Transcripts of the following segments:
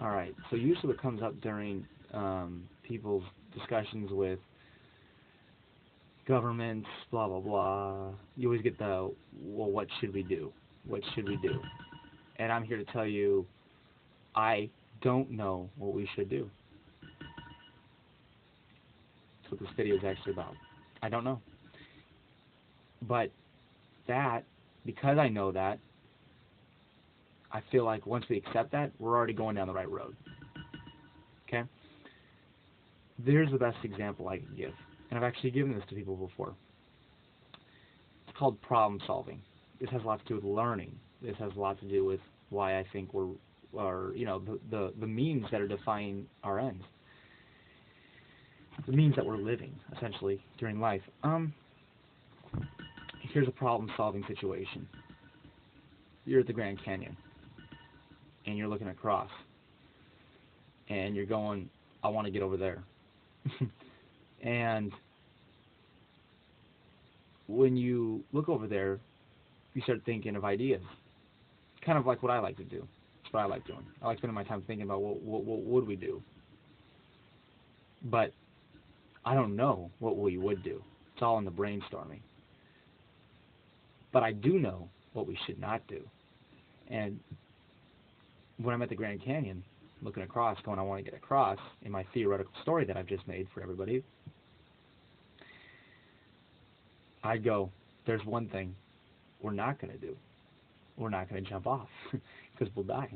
All right. So usually what comes up during people's discussions with governments, blah blah blah, you always get the, well, what should we do? What should we do? And I'm here to tell you, I don't know what we should do. That's what this video is actually about. I don't know. But that, because I know that, I feel like once we accept that, we're already going down the right road. Okay? There's the best example I can give. And I've actually given this to people before. It's called problem solving. This has a lot to do with learning. This has a lot to do with why I think the means that are defining our ends. The means that we're living, essentially, during life. Here's a problem solving situation. You're at the Grand Canyon, and you're looking across, and you're going, I want to get over there. And when you look over there, you start thinking of ideas. Kind of like what I like to do. That's what I like doing. I like spending my time thinking about what would we do. But I don't know what we would do. It's all in the brainstorming. But I do know what we should not do. And when I'm at the Grand Canyon, looking across, going, I want to get across, in my theoretical story that I've just made for everybody, I go, there's one thing we're not going to do. We're not going to jump off because we'll die.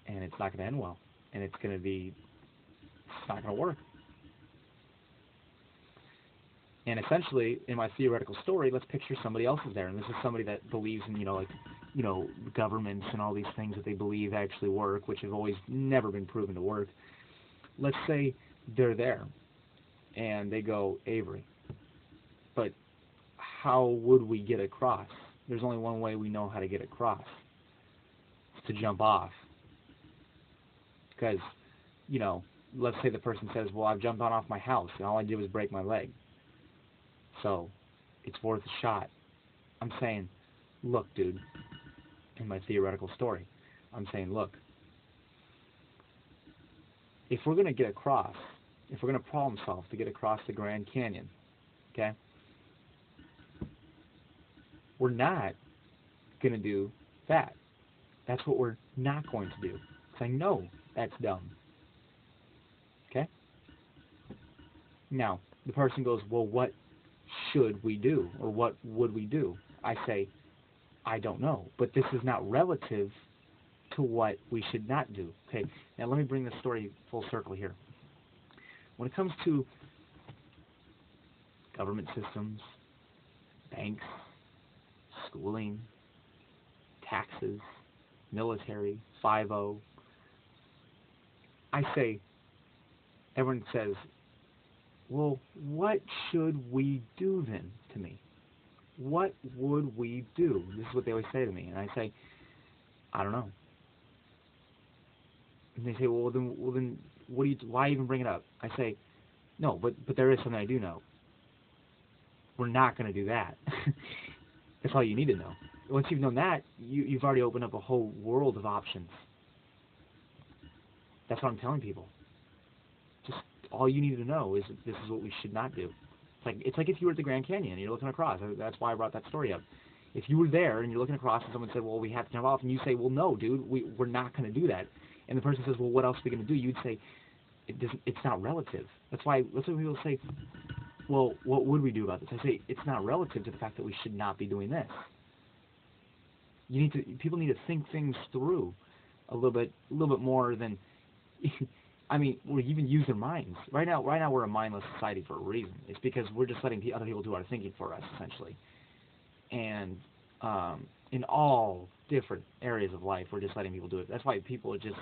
And it's not going to end well. And it's not going to work. And essentially, in my theoretical story, let's picture somebody else is there. And this is somebody that believes in, governments and all these things that they believe actually work, which have always never been proven to work. Let's say they're there. And they go, Avery, but how would we get across? There's only one way we know how to get across. It's to jump off. Because, let's say the person says, well, I've jumped on off my house, and all I did was break my leg. So, it's worth a shot. I'm saying, look, dude, in my theoretical story, I'm saying, look, if we're going to get across, if we're going to problem solve to get across the Grand Canyon, okay, we're not going to do that. That's what we're not going to do. Saying, no, that's dumb. Okay? Now, the person goes, well, what should we do? Or what would we do? I say, I don't know. But this is not relative to what we should not do. Okay? Now, let me bring this story full circle here. When it comes to government systems, banks, schooling, taxes, military, 5-0, I say, everyone says, well, what should we do then to me? What would we do? This is what they always say to me. And I say, I don't know. And they say, well then, why even bring it up? I say, no, but there is something I do know. We're not going to do that. That's all you need to know. Once you've known that, you've already opened up a whole world of options. That's what I'm telling people. Just all you need to know is this is what we should not do. It's like if you were at the Grand Canyon and you're looking across. That's why I brought that story up. If you were there and you're looking across and someone said, well, we have to jump off, and you say, well, no, dude, we're not going to do that. And the person says, well, what else are we going to do? You'd say, it's not relative. That's why people say, well, what would we do about this? I say, it's not relative to the fact that we should not be doing this. People need to think things through a little bit more than, I mean, or even use their minds. Right now we're a mindless society for a reason. It's because we're just letting other people do our thinking for us, essentially. And in all different areas of life, we're just letting people do it. That's why people are just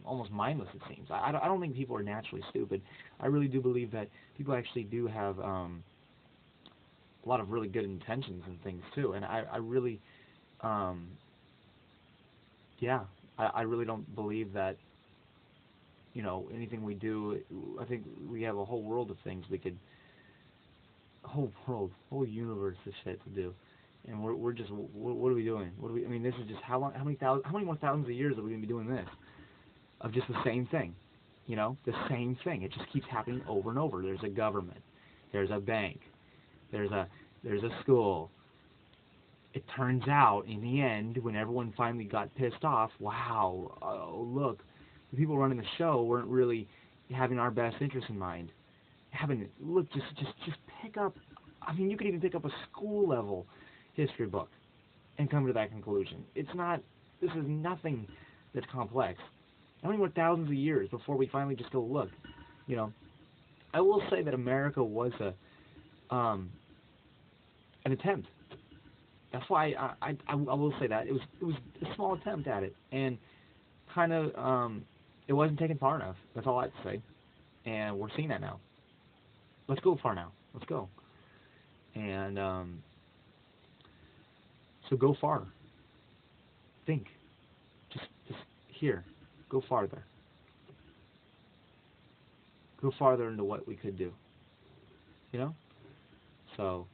almost mindless, it seems. I don't think people are naturally stupid. I really do believe that people actually do have a lot of really good intentions and things too. And I really, I really don't believe that, anything we do. I think we have a whole world of things we could, whole universe of shit to do. And we're just, what are we doing? I mean, this is just, how many more thousands of years are we going to be doing this? of just the same thing. You know, the same thing. It just keeps happening over and over. There's a government. There's a bank. There's a school. It turns out, in the end, when everyone finally got pissed off, wow, oh, look, the people running the show weren't really having our best interest in mind. Look, just pick up, I mean, you could even pick up a school level history book and come to that conclusion. This is nothing that's complex. How many more thousands of years before we finally just go, look, you know, I will say that America was an attempt. That's why I will say that it was a small attempt at it, and kind of it wasn't taken far enough. That's all I have to say, and we're seeing that now. Let's go far now. Let's go, and so go far. Think, just here, go farther. Go farther into what we could do. You know, so.